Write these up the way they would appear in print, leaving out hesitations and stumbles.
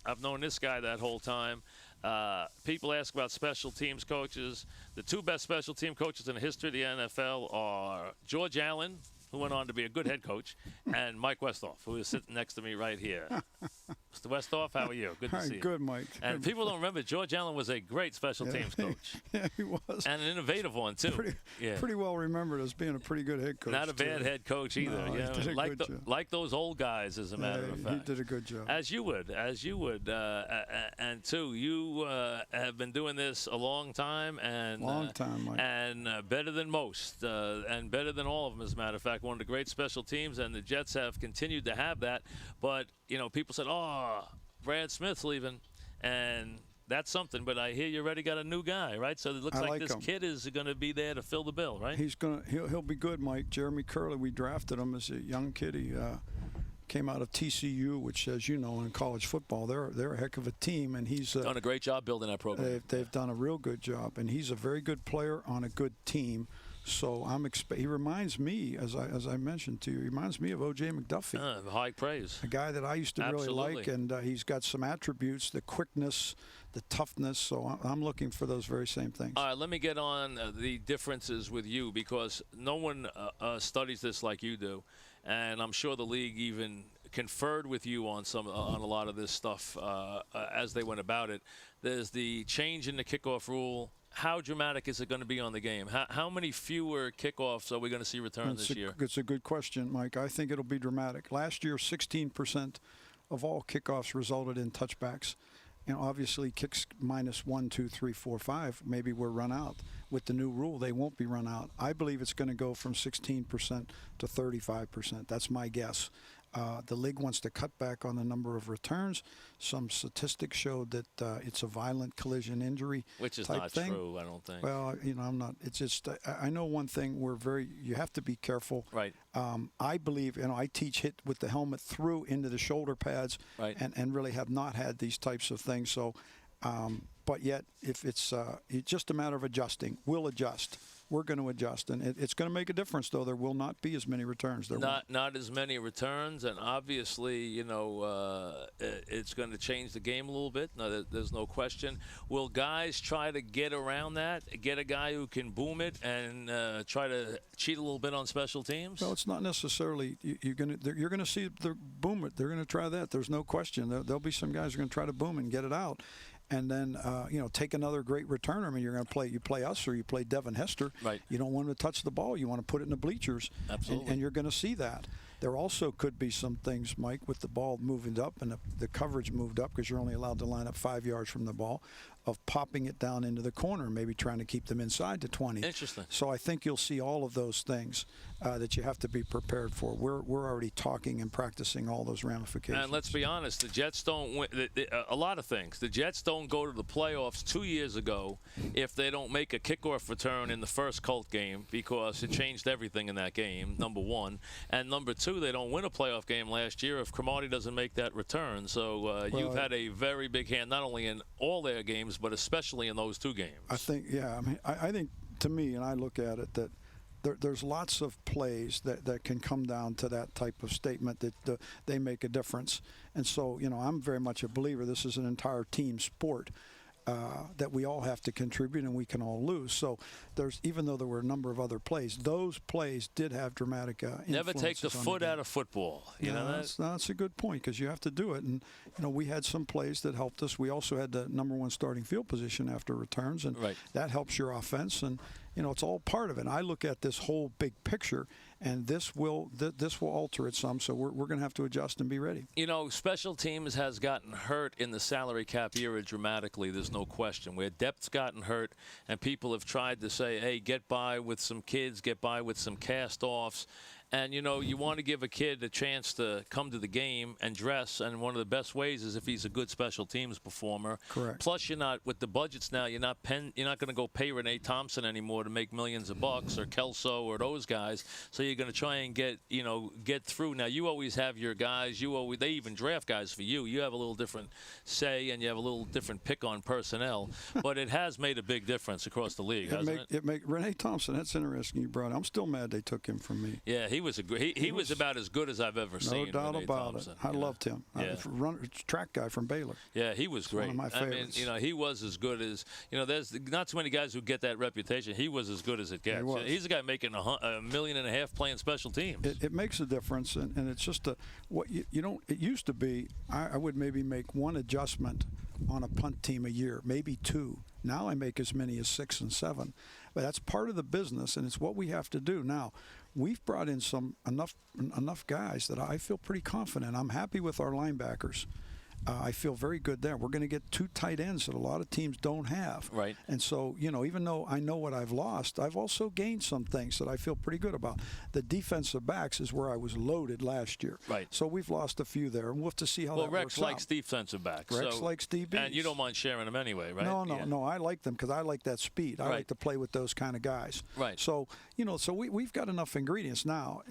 I've known this guy that whole time. People ask about special teams coaches. The two best special team coaches in the history of the NFL are George Allen, who went on to be a good head coach, and Mike Westhoff, who is sitting next to me right here. Mr. Westhoff, how are you? Good to see you. Good, Mike. And good. People don't remember, George Allen was a great special teams coach. Yeah, he was. And an innovative one, too. Pretty well remembered as being a pretty good head coach. Not a bad head coach either. No, you know? he did a like, good job. Like those old guys, as a matter of fact. He did a good job. As you would. And, too, you have been doing this a long time. And, long time, Mike. And better than most. And better than all of them, as a matter of fact. One of the great special teams, and the Jets have continued to have that. But, you know, people said, oh, Brad Smith's leaving, and that's something. But I hear you already got a new guy, right? So it looks like this kid is going to be there to fill the bill, right? He'll be good, Mike. Jeremy Curley, we drafted him as a young kid. He came out of TCU, which, as you know, in college football, they're a heck of a team, and he's done a great job building that program. They've done a real good job, and he's a very good player on a good team. So he reminds me, as I mentioned to you, he reminds me of O.J. McDuffie. High praise. A guy that I used to really like, and he's got some attributes, the quickness, the toughness. So I'm looking for those very same things. All right, let me get on the differences with you, because no one studies this like you do, and I'm sure the league even conferred with you on a lot of this stuff as they went about it. There's the change in the kickoff rule. How dramatic is it going to be on the game? How many fewer kickoffs are we going to see return this year? It's a good question, Mike. I think it'll be dramatic. Last year, 16% of all kickoffs resulted in touchbacks. You know, obviously, kicks minus 1, 2, 3, 4, 5 maybe were run out. With the new rule, they won't be run out. I believe it's going to go from 16% to 35%. That's my guess. The league wants to cut back on the number of returns. Some statistics showed that it's a violent collision injury, which is type not thing. true, I don't think. Well, you know, I'm not. It's just I know one thing. You have to be careful. Right. I believe, you know, I teach hit with the helmet through into the shoulder pads, right, and really have not had these types of things. So, but yet, if it's just a matter of adjusting, we'll adjust. We're going to adjust, and it's going to make a difference. Though there will not be as many returns. Not as many returns, and obviously, you know, it's going to change the game a little bit. No, there's no question. Will guys try to get around that? Get a guy who can boom it and try to cheat a little bit on special teams? No, it's not necessarily. You're going to see the boom it. They're going to try that. There's no question. There'll be some guys who are going to try to boom and get it out. And then, you know, take another great returner. I mean, you're going to you play us or you play Devin Hester. Right. You don't want him to touch the ball. You want to put it in the bleachers. Absolutely. And you're going to see that. There also could be some things, Mike, with the ball moving up and the coverage moved up, because you're only allowed to line up 5 yards from the ball, of popping it down into the corner, maybe trying to keep them inside the 20. Interesting. So I think you'll see all of those things that you have to be prepared for. We're already talking and practicing all those ramifications. And let's be honest, the Jets don't win a lot of things. The Jets don't go to the playoffs 2 years ago if they don't make a kickoff return in the first Colt game, because it changed everything in that game, number one. And number two, they don't win a playoff game last year if Cromartie doesn't make that return. So you've had a very big hand, not only in all their games, but especially in those two games. I think, yeah. I mean, I think, to me, and I look at it, that there's lots of plays that can come down to that type of statement that they make a difference. And so, you know, I'm very much a believer this is an entire team sport. That we all have to contribute and we can all lose. So even though there were a number of other plays, those plays did have dramatic influences. Never take the foot out of football. You know that? That's a good point, because you have to do it. And, you know, we had some plays that helped us. We also had the number one starting field position after returns, and that helps your offense. And, you know, it's all part of it. And I look at this whole big picture, and this will alter it some, so we're going to have to adjust and be ready. You know, special teams has gotten hurt in the salary cap era dramatically. There's no question. Where depth's gotten hurt, and people have tried to say, hey, get by with some kids, get by with some cast-offs. And, you know, you want to give a kid a chance to come to the game and dress, and one of the best ways is if he's a good special teams performer. Correct. Plus, you're not, with the budgets now, you're not going to go pay Renee Thompson anymore to make millions of bucks, or Kelso or those guys. So you're going to try and get through. Now, you always have your guys. They even draft guys for you. You have a little different say, and you have a little different pick on personnel. But it has made a big difference across the league, hasn't it? Renee Thompson, that's interesting you brought. I'm still mad they took him from me. Yeah, he was he was about as good as I've ever seen. No doubt Renee about Thompson, it. I loved him. Yeah. Track guy from Baylor. Yeah, he was great. One of my favorites. I mean, he was as good as, there's not too many guys who get that reputation. He was as good as it gets. He was. He's a guy making $1.5 million playing special teams. It makes a difference, and it's just what you don't. It used to be I would maybe make one adjustment on a punt team a year, maybe two. Now I make as many as 6 and 7, but that's part of the business, and it's what we have to do. Now, we've brought in enough guys that I feel pretty confident. I'm happy with our linebackers. I feel very good there. We're going to get 2 tight ends that a lot of teams don't have. Right. And so, even though I know what I've lost, I've also gained some things that I feel pretty good about. The defensive backs is where I was loaded last year. Right. So we've lost a few there, and we'll have to see how that Rex works likes out. defensive backs. Rex likes DBs. And you don't mind sharing them anyway, right? No. I like them because I like that speed. I like to play with those kind of guys. Right. So, so we've got enough ingredients now.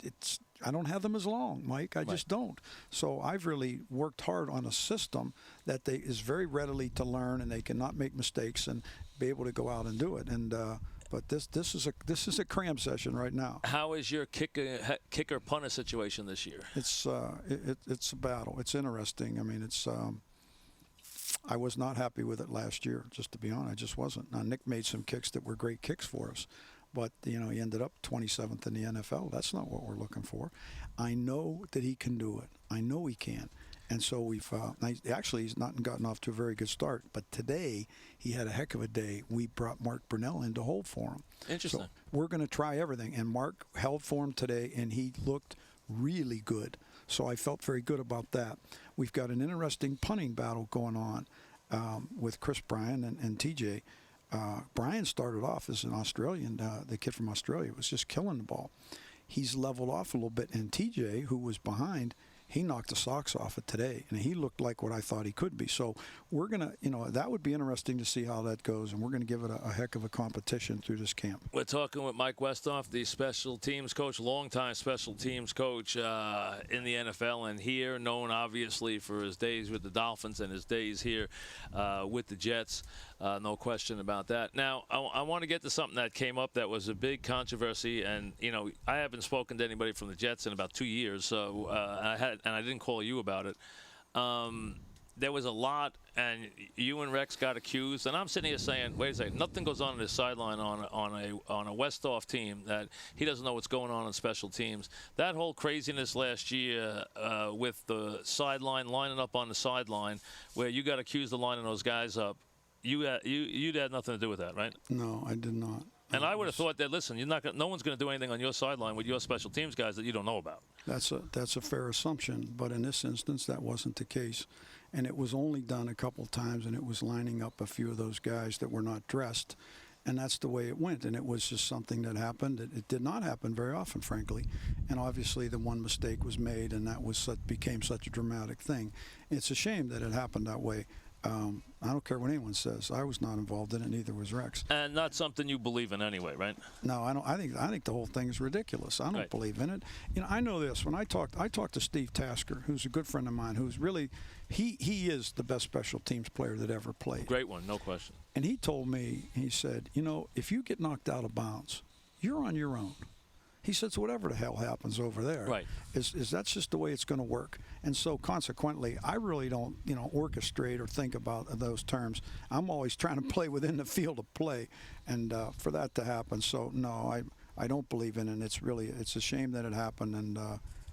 It's I don't have them as long, Mike. I just don't. So I've really worked hard on a system that is very readily to learn, and they cannot make mistakes and be able to go out and do it. And but this is a cram session right now. How is your kicker punter situation this year? It's a battle. It's interesting. I mean, I was not happy with it last year, just to be honest. I just wasn't. Now, Nick made some kicks that were great kicks for us. But, he ended up 27th in the NFL. That's not what we're looking for. I know that he can do it. I know he can. And so he's not gotten off to a very good start. But today, he had a heck of a day. We brought Mark Brunell in to hold for him. Interesting. So we're going to try everything. And Mark held for him today, and he looked really good. So I felt very good about that. We've got an interesting punting battle going on with Chris Bryan and TJ. Brian started off as an Australian, the kid from Australia was just killing the ball. He's leveled off a little bit, and TJ, who was behind, he knocked the socks off it today, and he looked like what I thought he could be. So we're going to, that would be interesting to see how that goes, and we're going to give it a heck of a competition through this camp. We're talking with Mike Westhoff, the special teams coach, longtime special teams coach in the NFL and here, known obviously for his days with the Dolphins and his days here with the Jets. No question about that. Now, I want to get to something that came up that was a big controversy, and I haven't spoken to anybody from the Jets in about 2 years, so I didn't call you about it. There was a lot, and you and Rex got accused, and I'm sitting here saying, wait a second, nothing goes on the sideline on a Westhoff team that he doesn't know what's going on special teams. That whole craziness last year with the sideline, lining up on the sideline, where you got accused of lining those guys up. You had nothing to do with that, right? No, I did not. And I would have thought that, listen, no one's going to do anything on your sideline with your special teams guys that you don't know about. That's a fair assumption, but in this instance, that wasn't the case. And it was only done a couple times, and it was lining up a few of those guys that were not dressed. And that's the way it went, and it was just something that happened. It did not happen very often, frankly. And obviously the one mistake was made, and that became such a dramatic thing. It's a shame that it happened that way. I don't care what anyone says. I was not involved in it. Neither was Rex. And not something you believe in anyway, right? No, I don't. I think the whole thing is ridiculous. I don't believe in it. I know this. When I talked to Steve Tasker, who's a good friend of mine, who's really he is the best special teams player that ever played. Great one, no question. And he told me, he said, if you get knocked out of bounds, you're on your own. He said, so whatever the hell happens over there, is that's just the way it's going to work. And so consequently, I really don't, orchestrate or think about those terms. I'm always trying to play within the field of play, and for that to happen. So no, I don't believe in it. It's a shame that it happened and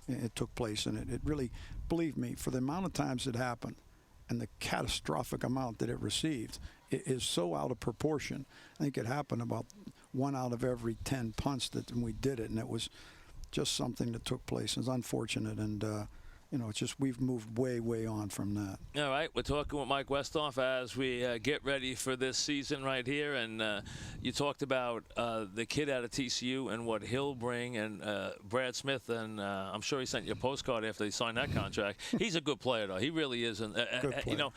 it took place. And it really, believe me, for the amount of times it happened and the catastrophic amount that it received, it is so out of proportion. I think it happened about 1 out of every 10 punts that we did it, and it was just something that took place. It's unfortunate, and it's just we've moved way on from that. All right, we're talking with Mike Westhoff as we get ready for this season right here, and you talked about the kid out of TCU and what he'll bring, and Brad Smith, and I'm sure he sent you a postcard after he signed that contract. He's a good player, though. He really is, and good player.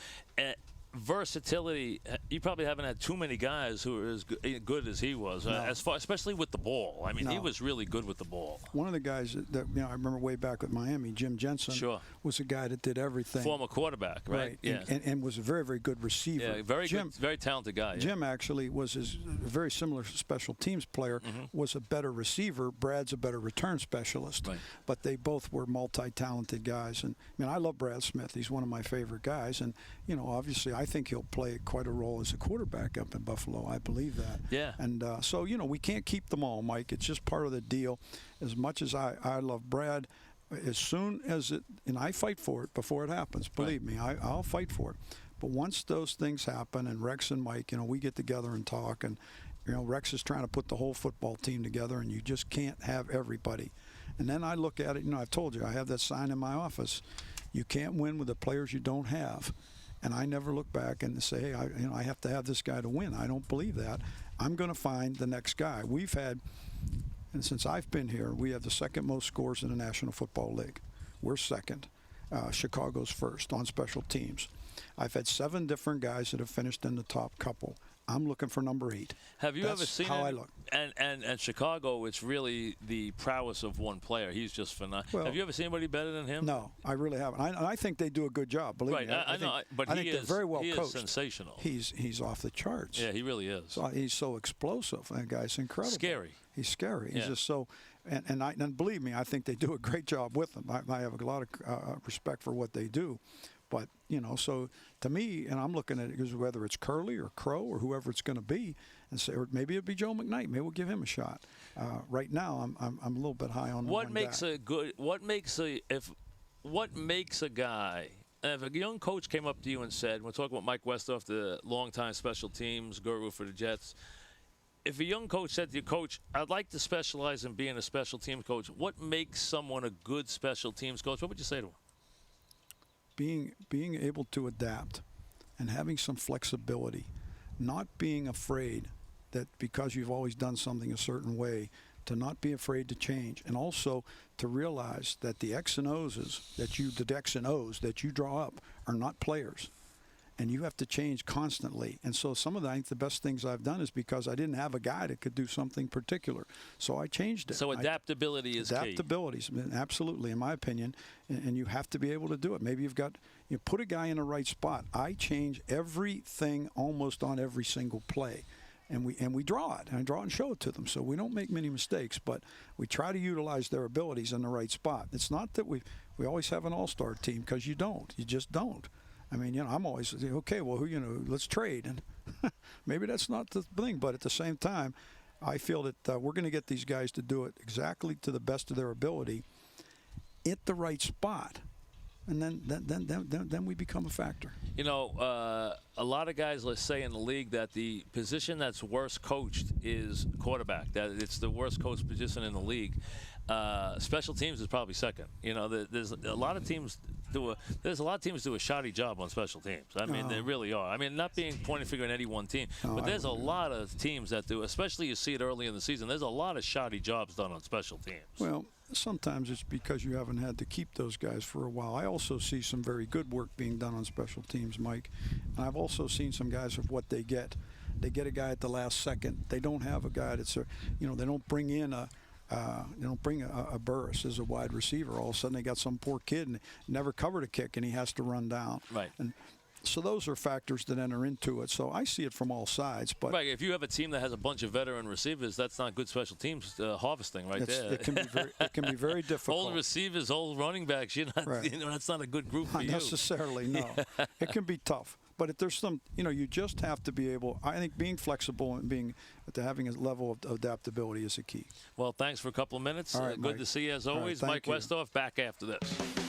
versatility, you probably haven't had too many guys who are as good as he was, especially with the ball. I mean, he was really good with the ball. One of the guys that I remember way back with Miami, Jim Jensen, was a guy that did everything. Former quarterback, right? Yeah. And was a very, very good receiver. Yeah, very good, very talented guy. Yeah. Jim actually was a very similar special teams player, was a better receiver. Brad's a better return specialist. Right. But they both were multi-talented guys. And, I mean, I love Brad Smith. He's one of my favorite guys. And, you know, obviously I think he'll play quite a role as a quarterback up in Buffalo. I believe that. Yeah. And so, you know, we can't keep them all, Mike. It's just part of the deal. As much as I love Brad, as soon as it, and I fight for it before it happens, believe me, I'll fight for it. But once those things happen, and Rex and Mike, you know, we get together and talk, and, you know, Rex is trying to put the whole football team together, and you just can't have everybody. And then I look at it, you know, I've told you, I have that sign in my office. You can't win with the players you don't have. And I never look back and say, hey, I have to have this guy to win. I don't believe that. I'm going to find the next guy. We've had, and since I've been here, we have the second most scores in the National Football League. We're second. Chicago's first on special teams. I've had 7 different guys that have finished in the top couple. I'm looking for number 8. Have you ever seen how I look? And Chicago, it's really the prowess of one player. He's just phenomenal. Well, have you ever seen anybody better than him? No, I really haven't. I think they do a good job. Believe me. I know, but I think they're very well coached. He is sensational. He's off the charts. Yeah, he really is. So he's so explosive. That guy's incredible. Scary. He's scary. Yeah. He's just so. And believe me, I think they do a great job with him. I have a lot of respect for what they do. But, you know, so to me, and I'm looking at it, whether it's Curley or Crow or whoever it's going to be, and say, or maybe it'll be Joe McKnight. Maybe we'll give him a shot. Right now, I'm a little bit high on what makes a good. What makes a guy. If a young coach came up to you and said, we're talking about Mike Westhoff, the longtime special teams guru for the Jets. If a young coach said to you, Coach, I'd like to specialize in being a special teams coach, what makes someone a good special teams coach? What would you say to him? Being able to adapt and having some flexibility, not being afraid that because you've always done something a certain way, to not be afraid to change, and also to realize that the X and O's that you draw up are not players, and you have to change constantly. And so some of the, I think the best things I've done is because I didn't have a guy that could do something particular, so I changed it. So adaptability is key. Adaptability, absolutely, in my opinion, and you have to be able to do it. Maybe you put a guy in the right spot. I change everything almost on every single play. And we draw it, and I draw it and show it to them. So we don't make many mistakes, but we try to utilize their abilities in the right spot. It's not that we always have an all-star team, because you don't. You just don't. I mean, you know, I'm always, okay, well, let's trade. And maybe that's not the thing, but at the same time, I feel that we're going to get these guys to do it exactly to the best of their ability at the right spot. And then we become a factor. You know, a lot of guys, let's say in the league, that the position that's worst coached is quarterback. That it's the worst coached position in the league. Special teams is probably second. You know, there's a lot of teams do a shoddy job on special teams. I mean, they really are. I mean, not being pointing finger at any one team, but there's a lot of teams that do. Especially you see it early in the season. There's a lot of shoddy jobs done on special teams. Well, sometimes it's because you haven't had to keep those guys for a while. I also see some very good work being done on special teams, Mike. And I've also seen some guys of what they get. They get a guy at the last second. They don't have a guy that's they don't bring in a Burris as a wide receiver. All of a sudden they got some poor kid and never covered a kick and he has to run down. Right. And so those are factors that enter into it. So I see it from all sides. But right, if you have a team that has a bunch of veteran receivers, that's not good special teams harvesting right there. It can be very difficult. Old receivers, old running backs. That's not a good group for you. Not necessarily, no. It can be tough. But if there's some, you just have to be able. I think being flexible and having a level of adaptability is a key. Well, thanks for a couple of minutes. All right, good Mike. to see you as always. Right, Mike Westhoff back after this.